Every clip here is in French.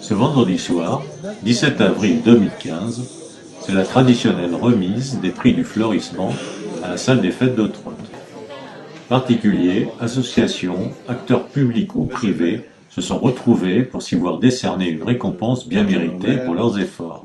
Ce vendredi soir, 17 avril 2015, c'est la traditionnelle remise des prix du fleurissement à la salle des fêtes d'Ottrott. Particuliers, associations, acteurs publics ou privés se sont retrouvés pour s'y voir décerner une récompense bien méritée pour leurs efforts.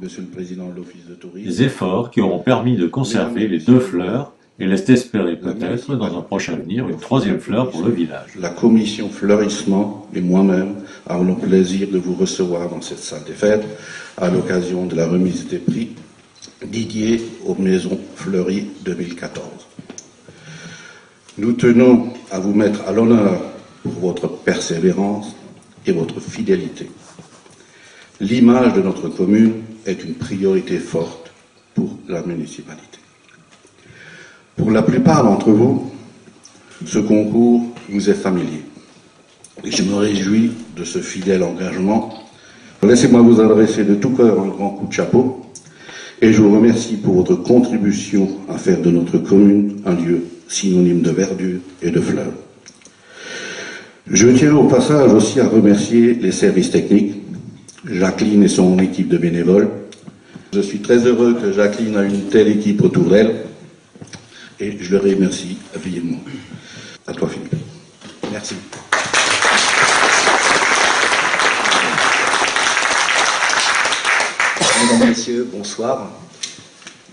Des efforts qui auront permis de conserver les 2 fleurs et laissent espérer peut-être dans un prochain avenir une 3e fleur pour le village. La commission fleurissement et moi-même avons le plaisir de vous recevoir dans cette salle des fêtes à l'occasion de la remise des prix dédiés aux Maisons Fleuries 2014. Nous tenons à vous mettre à l'honneur pour votre persévérance et votre fidélité. L'image de notre commune est une priorité forte pour la municipalité. Pour la plupart d'entre vous, ce concours vous est familier. Et je me réjouis de ce fidèle engagement. Laissez-moi vous adresser de tout cœur un grand coup de chapeau et je vous remercie pour votre contribution à faire de notre commune un lieu synonyme de verdure et de fleurs. Je tiens au passage aussi à remercier les services techniques, Jacqueline et son équipe de bénévoles. Je suis très heureux que Jacqueline a une telle équipe autour d'elle et je le remercie vivement. À toi Philippe. Merci. Mesdames, Messieurs, bonsoir.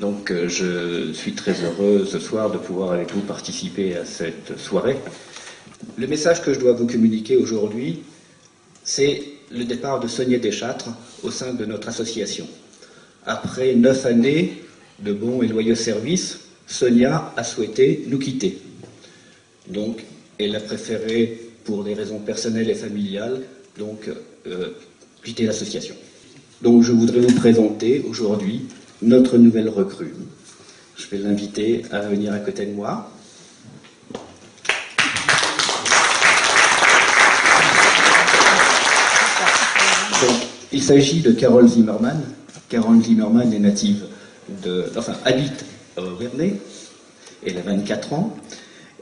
Donc je suis très heureux ce soir de pouvoir avec vous participer à cette soirée. Le message que je dois vous communiquer aujourd'hui, c'est le départ de Sonia Deschâtres au sein de notre association. Après 9 années de bons et loyaux services, Sonia a souhaité nous quitter. Donc, elle a préféré, pour des raisons personnelles et familiales, quitter l'association. Donc, je voudrais vous présenter aujourd'hui notre nouvelle recrue. Je vais l'inviter à venir à côté de moi. Donc, il s'agit de Carole Zimmermann. Carole Zimmermann est native habite à Vernay. Elle a 24 ans.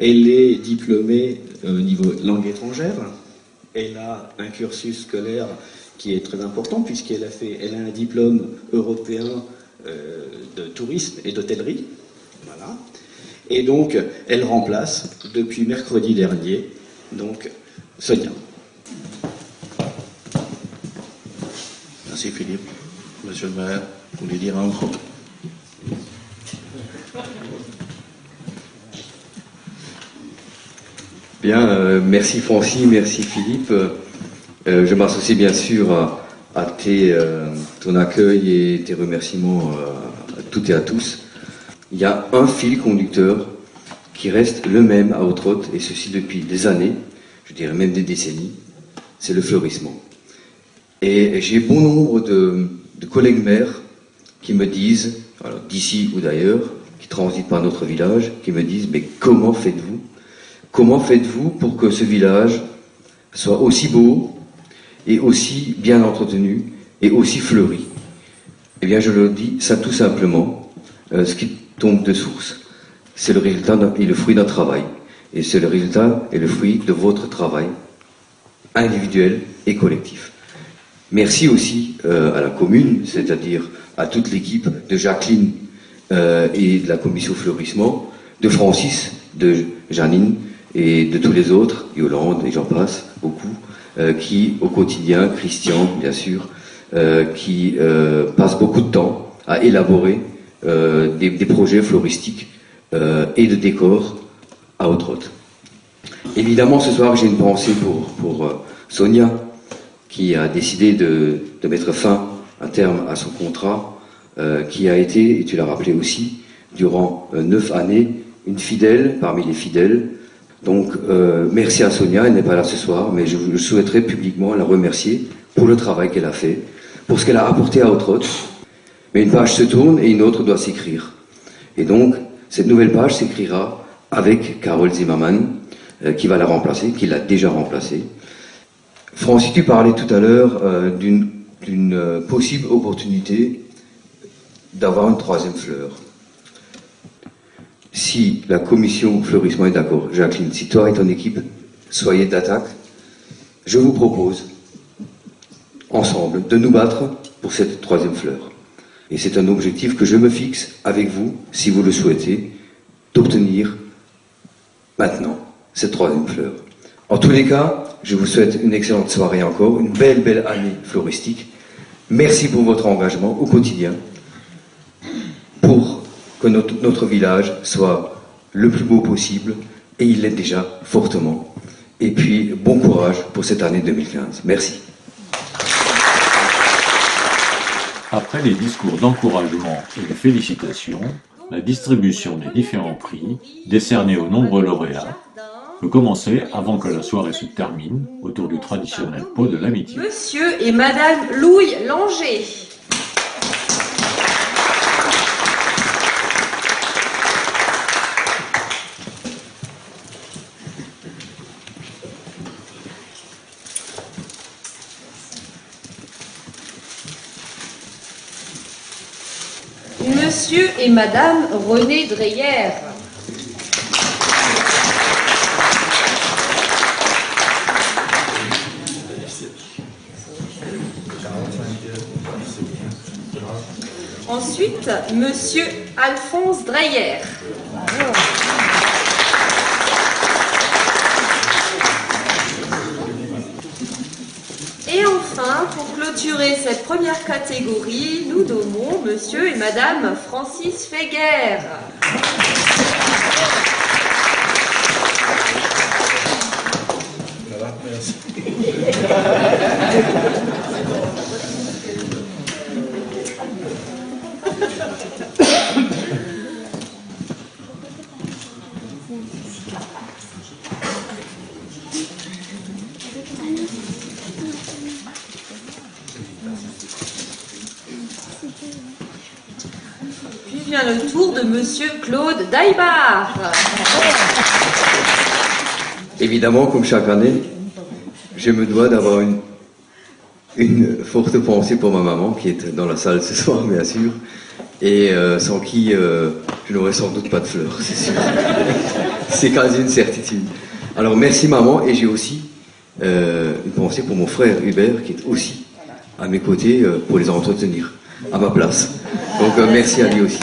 Elle est diplômée au niveau langue étrangère. Elle a un cursus scolaire qui est très important puisqu'elle a un diplôme européen de tourisme et d'hôtellerie. Voilà. Et donc, elle remplace depuis mercredi dernier, donc, Sonia. Merci Philippe. Monsieur le maire, vous voulez dire un mot? Bien, merci Francis, merci Philippe. Je m'associe bien sûr à ton accueil et tes remerciements à toutes et à tous. Il y a un fil conducteur qui reste le même à Ottrott, et ceci depuis des années, je dirais même des décennies, c'est le fleurissement. Et j'ai bon nombre de collègues maires qui me disent, alors d'ici ou d'ailleurs, qui transitent par notre village, qui me disent, mais comment faites-vous? Comment faites-vous pour que ce village soit aussi beau et aussi bien entretenu et aussi fleuri? Eh bien, je le dis, ça tout simplement, ce qui tombe de source, c'est le résultat et le fruit d'un travail. Et c'est le résultat et le fruit de votre travail individuel et collectif. Merci aussi à la commune, c'est-à-dire à toute l'équipe de Jacqueline et de la commission fleurissement, de Francis, de Janine et de tous les autres, Yolande et j'en passe, beaucoup, qui au quotidien, Christian bien sûr, qui passent beaucoup de temps à élaborer des projets floristiques et de décors à Ottrott. Évidemment, ce soir, j'ai une pensée pour Sonia, qui a décidé de mettre fin, un terme à son contrat, qui a été, et tu l'as rappelé aussi, durant 9 années, une fidèle parmi les fidèles. Donc, merci à Sonia, elle n'est pas là ce soir, mais je souhaiterais publiquement la remercier pour le travail qu'elle a fait, pour ce qu'elle a apporté à Ottrott. Mais une page se tourne et une autre doit s'écrire. Et donc, cette nouvelle page s'écrira avec Carole Zimmermann, qui va la remplacer, qui l'a déjà remplacée. Francis, tu parlais tout à l'heure d'une possible opportunité d'avoir une 3e fleur. Si la commission fleurissement est d'accord, Jacqueline, si toi et ton équipe soyez d'attaque, je vous propose ensemble, de nous battre pour cette 3e fleur. Et c'est un objectif que je me fixe avec vous, si vous le souhaitez, d'obtenir maintenant cette 3e fleur. En tous les cas, je vous souhaite une excellente soirée encore, une belle année floristique. Merci pour votre engagement au quotidien pour que notre village soit le plus beau possible, et il l'est déjà fortement. Et puis, bon courage pour cette année 2015. Merci. Après les discours d'encouragement et de félicitations, la distribution des différents prix, décernés aux nombreux lauréats, peut commencer avant que la soirée se termine, autour du traditionnel pot de l'amitié. Monsieur et Madame Louis Langer. Monsieur et Madame René Dreyer. Ensuite, Monsieur Alphonse Dreyer. Et enfin, pour clôturer cette première catégorie, nous nommons Monsieur et Madame Francis Feguer. Voilà, merci. Puis vient le tour de Monsieur Claude Daibard. Évidemment, comme chaque année, je me dois d'avoir une forte pensée pour ma maman, qui est dans la salle ce soir, bien sûr, et sans qui je n'aurais sans doute pas de fleurs, c'est sûr. C'est quasi une certitude. Alors merci maman, et j'ai aussi une pensée pour mon frère Hubert, qui est aussi à mes côtés pour les entretenir à ma place. Donc merci à lui aussi.